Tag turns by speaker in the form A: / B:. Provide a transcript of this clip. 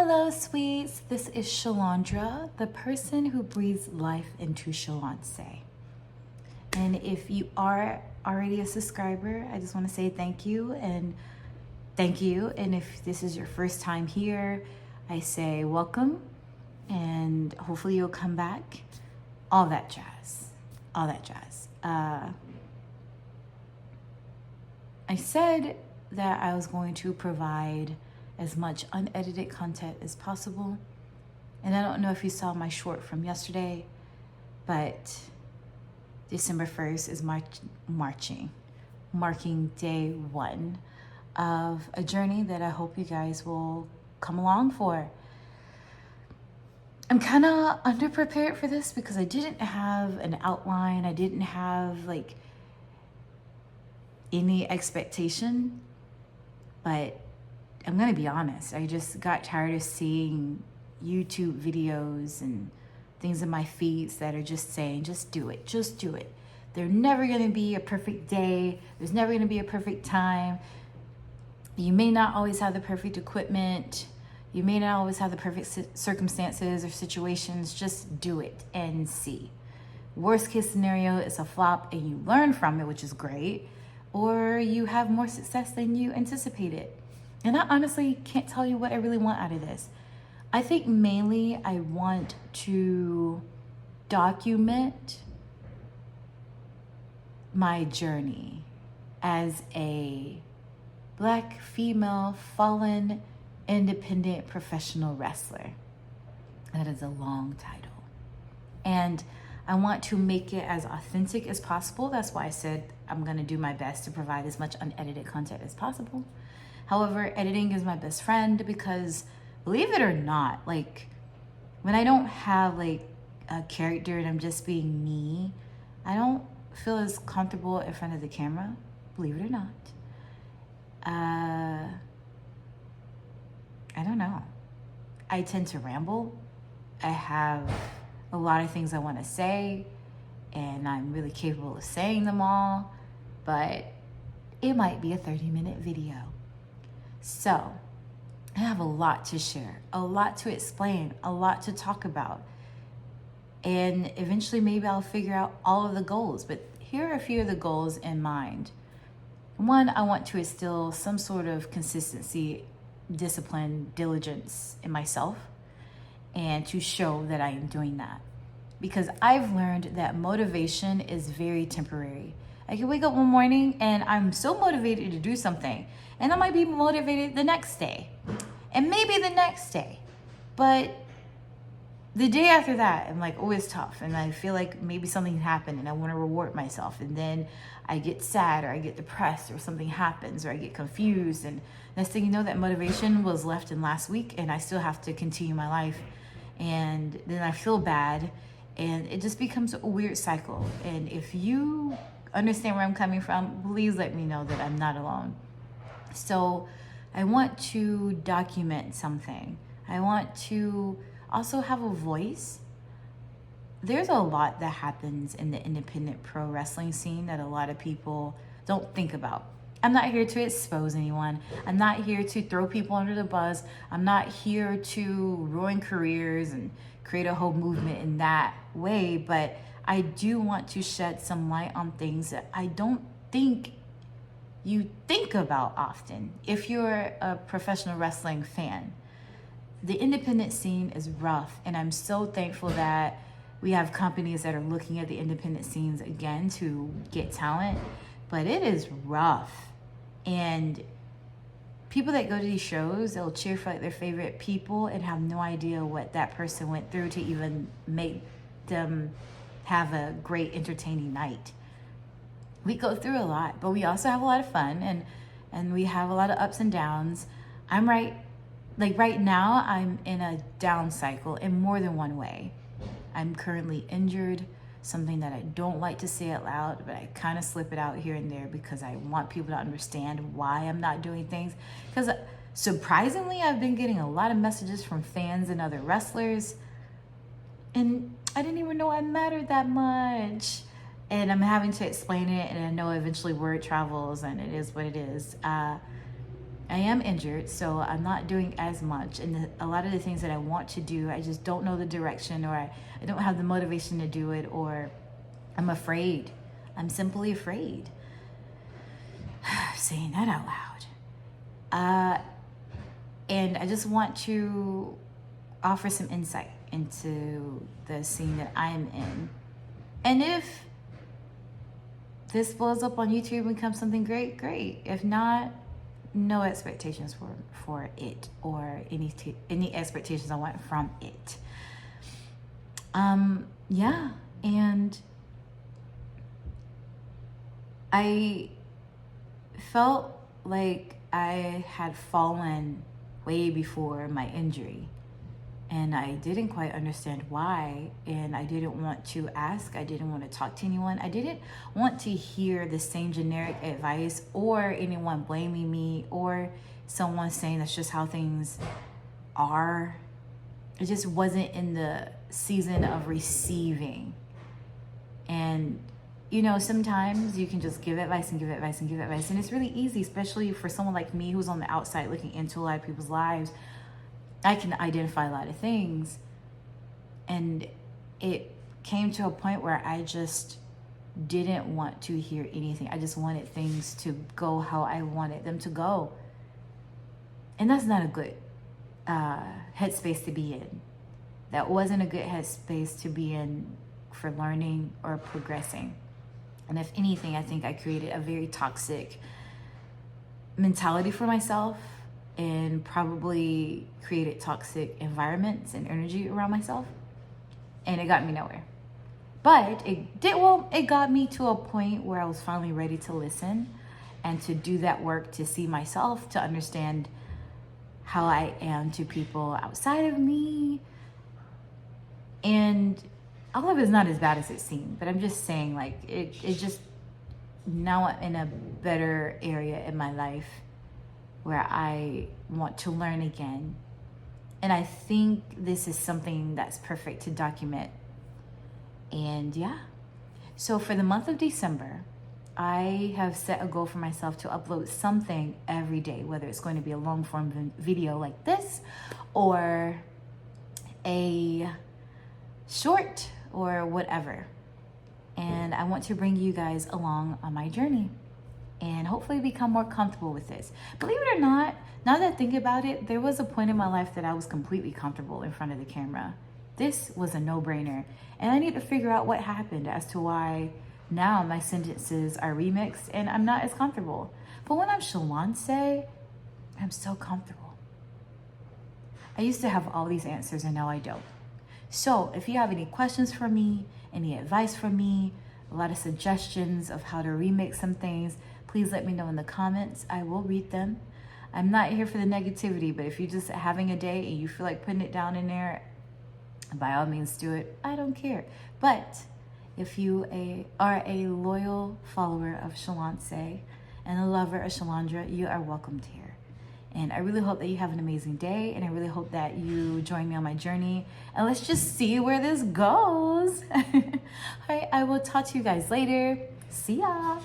A: Hello, sweets. This is Shalandra, the person who breathes life into Shaloncé. And if you are already a subscriber, I just want to say thank you and thank you. And if this is your first time here, I say welcome and hopefully you'll come back. All that jazz. All that jazz. I said that I was going to provide as much unedited content as possible. And I don't know if you saw my short from yesterday, but December 1st is marking day one of a journey that I hope you guys will come along for. I'm kind of underprepared for this because I didn't have an outline. I didn't have like any expectation, but I'm gonna be honest, I just got tired of seeing YouTube videos and things in my feeds that are just saying, just do it, just do it. There's never gonna be a perfect day. There's never gonna be a perfect time. You may not always have the perfect equipment. You may not always have the perfect circumstances or situations. Just do it and see. Worst case scenario, it's a flop and you learn from it, which is great, or you have more success than you anticipated. And I honestly can't tell you what I really want out of this. I think mainly I want to document my journey as a Black female fallen independent professional wrestler. That is a long title. And I want to make it as authentic as possible. That's why I said I'm gonna do my best to provide as much unedited content as possible. However, editing is my best friend because, believe it or not, like when I don't have like a character and I'm just being me, I don't feel as comfortable in front of the camera, believe it or not. I don't know. I tend to ramble. I have a lot of things I want to say and I'm really capable of saying them all, but it might be a 30-minute video. So I have a lot to share, a lot to explain, a lot to talk about. And eventually maybe I'll figure out all of the goals, but here are a few of the goals in mind. One, I want to instill some sort of consistency, discipline, diligence in myself, and to show that I am doing that. Because I've learned that motivation is very temporary. I can wake up one morning and I'm so motivated to do something, and I might be motivated the next day, and maybe the next day. But the day after that, I'm like, oh, it's tough. And I feel like maybe something happened and I want to reward myself. And then I get sad or I get depressed or something happens or I get confused. And next thing you know, that motivation was left in last week and I still have to continue my life. And then I feel bad and it just becomes a weird cycle. And if you understand where I'm coming from, please let me know that I'm not alone. So I want to document something. I want to also have a voice. There's a lot that happens in the independent pro wrestling scene that a lot of people don't think about. I'm not here to expose anyone. I'm not here to throw people under the bus. I'm not here to ruin careers and create a whole movement in that way, but I do want to shed some light on things that I don't think you think about often. If you're a professional wrestling fan, the independent scene is rough, and I'm so thankful that we have companies that are looking at the independent scenes again to get talent, but it is rough. And people that go to these shows, they'll cheer for like their favorite people and have no idea what that person went through to even make them have a great entertaining night. We go through a lot, but we also have a lot of fun and we have a lot of ups and downs. Right now, I'm in a down cycle in more than one way. I'm currently injured, something that I don't like to say out loud, but I kind of slip it out here and there because I want people to understand why I'm not doing things. Because surprisingly, I've been getting a lot of messages from fans and other wrestlers, and I didn't even know I mattered that much. And I'm having to explain it, and I know eventually word travels, and it is what it is. I am injured, so I'm not doing as much. And a lot of the things that I want to do, I just don't know the direction, or I don't have the motivation to do it, or I'm afraid. I'm simply afraid. Saying that out loud. And I just want to offer some insight into the scene that I am in. And if this blows up on YouTube and becomes something great, great. If not, no expectations for it, or any expectations I want from it. Yeah, and I felt like I had fallen way before my injury, and I didn't quite understand why, and I didn't want to ask. I didn't want to talk to anyone. I didn't want to hear the same generic advice, or anyone blaming me, or someone saying that's just how things are. It just wasn't in the season of receiving. And you know, sometimes you can just give advice and give advice and give advice, and it's really easy, especially for someone like me who's on the outside looking into a lot of people's lives. I can identify a lot of things, and it came to a point where I just didn't want to hear anything. I just wanted things to go how I wanted them to go, and that's not a good headspace to be in. That wasn't a good headspace to be in for learning or progressing. And if anything, I think I created a very toxic mentality for myself, and probably created toxic environments and energy around myself, and it got me nowhere. But it got me to a point where I was finally ready to listen and to do that work, to see myself, to understand how I am to people outside of me. And all of it is not as bad as it seemed, but I'm just saying, like, it just, now I'm in a better area in my life where I want to learn again. And I think this is something that's perfect to document. And yeah, so for the month of December, I have set a goal for myself to upload something every day, whether it's going to be a long form video like this, or a short, or whatever. And I want to bring you guys along on my journey, and hopefully become more comfortable with this. Believe it or not, now that I think about it, there was a point in my life that I was completely comfortable in front of the camera. This was a no-brainer, and I need to figure out what happened as to why now my sentences are remixed and I'm not as comfortable. But when I'm Shaloncé, I'm so comfortable. I used to have all these answers, and now I don't. So if you have any questions for me, any advice for me, a lot of suggestions of how to remix some things, please let me know in the comments. I will read them. I'm not here for the negativity, but if you're just having a day and you feel like putting it down in there, by all means do it. I don't care. But if you are a loyal follower of Shaloncé and a lover of Shalandra, you are welcomed here. And I really hope that you have an amazing day, and I really hope that you join me on my journey, and let's just see where this goes. All right, I will talk to you guys later. See ya.